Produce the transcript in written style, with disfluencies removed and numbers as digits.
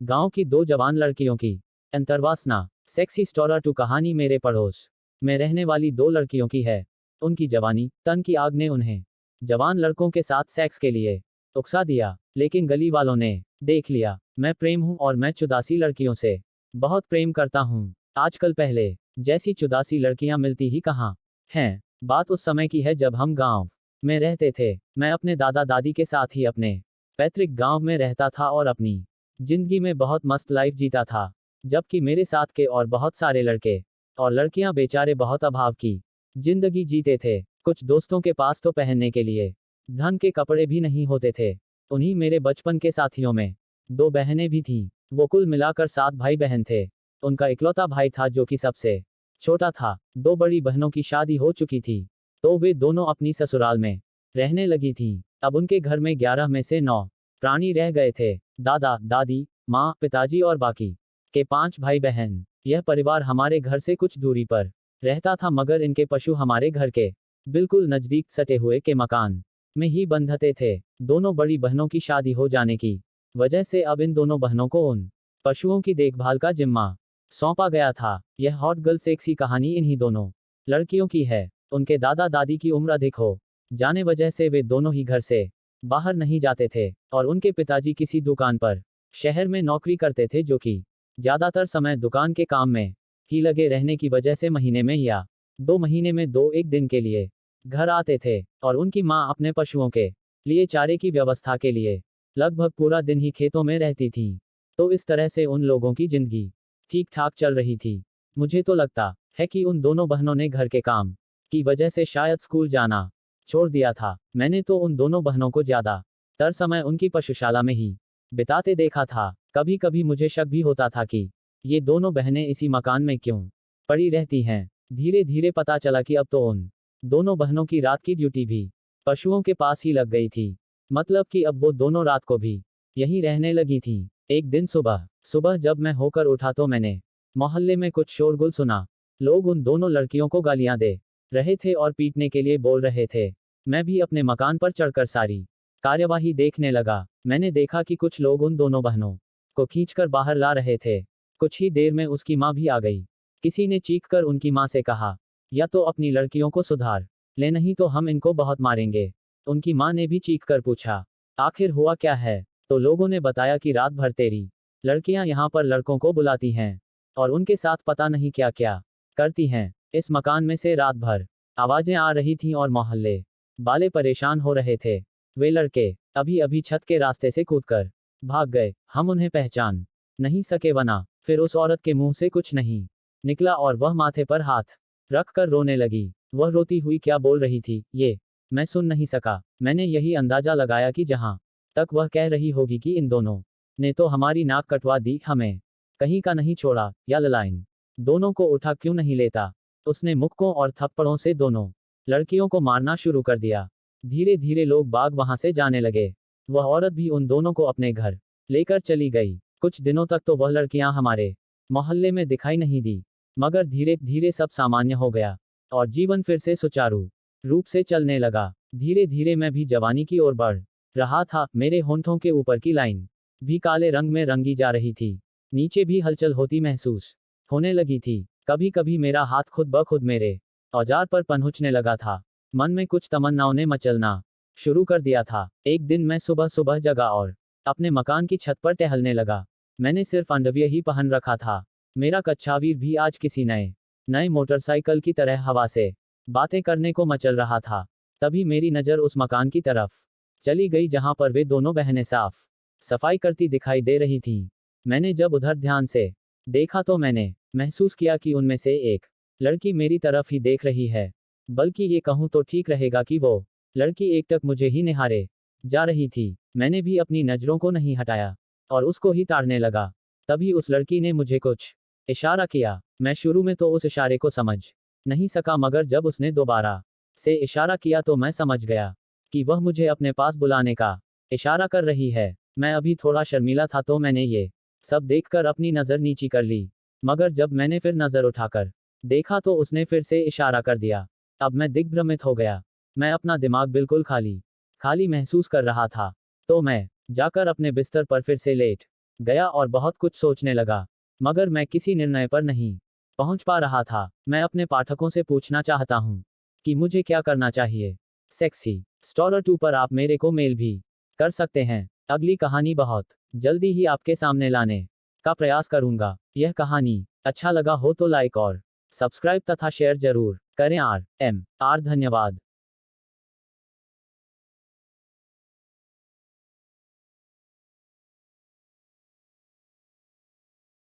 गांव की दो जवान लड़कियों की अंतर्वासना। सेक्सी स्टोरा टू कहानी मेरे पड़ोस में रहने वाली दो लड़कियों की है। उनकी जवानी तन की आग ने उन्हें जवान लड़कों के साथ सेक्स के लिए उकसा दिया, लेकिन गली वालों ने देख लिया। मैं प्रेम हूं और मैं चुदासी लड़कियों से बहुत प्रेम करता हूं। आजकल पहले जैसी चुदासी लड़कियां मिलती ही कहाँ हैं। बात उस समय की है जब हम गांव में रहते थे। मैं अपने दादा दादी के साथ ही अपने पैतृक गांव में रहता था और अपनी जिंदगी में बहुत मस्त लाइफ जीता था। जबकि मेरे साथ के और बहुत सारे लड़के और लड़कियां बेचारे बहुत अभाव की जिंदगी जीते थे। कुछ दोस्तों के पास तो पहनने के लिए धन के कपड़े भी नहीं होते थे। उन्हीं मेरे बचपन के साथियों में दो बहनें भी थीं। वो कुल मिलाकर 7 भाई बहन थे। उनका इकलौता भाई था जो कि सबसे छोटा था। दो बड़ी बहनों की शादी हो चुकी थी, तो वे दोनों अपनी ससुराल में रहने लगी थीं। अब उनके घर में 11 में से 9 प्राणी रह गए थे। दादा दादी, माँ, पिताजी और बाकी के 5 भाई बहन। यह परिवार हमारे घर से कुछ दूरी पर रहता था, मगर इनके पशु हमारे घर के बिल्कुल नजदीक सटे हुए के मकान में ही बंधते थे। दोनों बड़ी बहनों की शादी हो जाने की वजह से अब इन दोनों बहनों को उन पशुओं की देखभाल का जिम्मा सौंपा गया था। यह हॉट गर्ल सेक्सी कहानी इन्हीं दोनों लड़कियों की है। उनके दादा दादी की उम्र अधिक हो जाने वजह से वे दोनों ही घर से बाहर नहीं जाते थे और उनके पिताजी किसी दुकान पर शहर में नौकरी करते थे, जो कि ज्यादातर समय दुकान के काम में ही लगे रहने की वजह से महीने में या 2 महीने में 2-1 दिन के लिए घर आते थे। और उनकी माँ अपने पशुओं के लिए चारे की व्यवस्था के लिए लगभग पूरा दिन ही खेतों में रहती थी। तो इस तरह से उन लोगों की जिंदगी ठीक ठाक चल रही थी। मुझे तो लगता है कि उन दोनों बहनों ने घर के काम की वजह से शायद स्कूल जाना छोड़ दिया था। मैंने तो उन दोनों बहनों को ज्यादा तर समय उनकी पशुशाला में ही बिताते देखा था। कभी कभी मुझे शक भी होता था कि ये दोनों बहनें इसी मकान में क्यों पड़ी रहती हैं। धीरे धीरे पता चला कि अब तो उन दोनों बहनों की रात की ड्यूटी भी पशुओं के पास ही लग गई थी। मतलब कि अब वो दोनों रात को भी यहीं रहने लगी थी। एक दिन सुबह सुबह जब मैं होकर उठा तो मैंने मोहल्ले में कुछ शोरगुल सुना। लोग उन दोनों लड़कियों को गालियां दे रहे थे और पीटने के लिए बोल रहे थे। मैं भी अपने मकान पर चढ़कर सारी कार्यवाही देखने लगा। मैंने देखा कि कुछ लोग उन दोनों बहनों को खींचकर बाहर ला रहे थे। कुछ ही देर में उसकी माँ भी आ गई। किसी ने चीखकर उनकी माँ से कहा, या तो अपनी लड़कियों को सुधार ले, नहीं तो हम इनको बहुत मारेंगे। उनकी माँ ने भी चीखकर पूछा, आखिर हुआ क्या है? तो लोगों ने बताया कि रात भर तेरी लड़कियां यहाँ पर लड़कों को बुलाती हैं और उनके साथ पता नहीं क्या क्या करती हैं। इस मकान में से रात भर आवाजें आ रही थीं और मोहल्ले वाले परेशान हो रहे थे। वे लड़के अभी अभी छत के रास्ते से कूदकर भाग गए। हम उन्हें पहचान नहीं सके, वरना फिर उस औरत के मुंह से कुछ नहीं निकला और वह माथे पर हाथ रख कर रोने लगी। वह रोती हुई क्या बोल रही थी ये मैं सुन नहीं सका। मैंने यही अंदाजा लगाया कि जहां तक वह कह रही होगी कि इन दोनों ने तो हमारी नाक कटवा दी, हमें कहीं का नहीं छोड़ा, या ललाइन दोनों को उठा क्यों नहीं लेता। उसने मुक्कों और थप्पड़ों से दोनों लड़कियों को मारना शुरू कर दिया। धीरे धीरे लोग बाग वहां से जाने लगे। वह औरत भी उन दोनों को अपने घर लेकर चली गई। कुछ दिनों तक तो वह लड़कियां हमारे मोहल्ले में दिखाई नहीं दी, मगर धीरे धीरे सब सामान्य हो गया और जीवन फिर से सुचारू रूप से चलने लगा। धीरे धीरे मैं भी जवानी की ओर बढ़ रहा था। मेरे होंठों के ऊपर की लाइन भी काले रंग में रंगी जा रही थी। नीचे भी हलचल होती महसूस होने लगी थी। कभी कभी मेरा हाथ खुद ब खुद मेरे औजार पर पनहुचने लगा था। मन में कुछ तमन्नाओं ने मचलना शुरू कर दिया था। एक दिन मैं सुबह सुबह जगा और अपने मकान की छत पर टहलने लगा। मैंने सिर्फ अंडरवियर ही पहन रखा था। मेरा कच्छावीर भी आज किसी नए मोटरसाइकिल की तरह हवा से बातें करने को मचल रहा था। तभी मेरी नज़र उस मकान की तरफ चली गई जहां पर वे दोनों बहनें साफ सफाई करती दिखाई दे रही थीं। मैंने जब उधर ध्यान से देखा तो मैंने महसूस किया कि उनमें से एक लड़की मेरी तरफ ही देख रही है। बल्कि ये कहूँ तो ठीक रहेगा कि वो लड़की एकटक मुझे ही निहारे जा रही थी। मैंने भी अपनी नज़रों को नहीं हटाया और उसको ही ताड़ने लगा। तभी उस लड़की ने मुझे कुछ इशारा किया। मैं शुरू में तो उस इशारे को समझ नहीं सका, मगर जब उसने दोबारा से इशारा किया तो मैं समझ गया कि वह मुझे अपने पास बुलाने का इशारा कर रही है। मैं अभी थोड़ा शर्मीला था तो मैंने ये सब देखकर अपनी नज़र नीची कर ली, मगर जब मैंने फिर नज़र उठाकर देखा तो उसने फिर से इशारा कर दिया। अब मैं दिग्भ्रमित हो गया। मैं अपना दिमाग बिल्कुल खाली खाली महसूस कर रहा था। तो मैं जाकर अपने बिस्तर पर फिर से लेट गया और बहुत कुछ सोचने लगा, मगर मैं किसी निर्णय पर नहीं पहुंच पा रहा था। मैं अपने पाठकों से पूछना चाहता हूं कि मुझे क्या करना चाहिए। सेक्सी स्टोरर 2 पर आप मेरे को मेल भी कर सकते हैं। अगली कहानी बहुत जल्दी ही आपके सामने लाने का प्रयास करूंगा। यह कहानी अच्छा लगा हो तो लाइक और सब्सक्राइब तथा शेयर जरूर करें। धन्यवाद।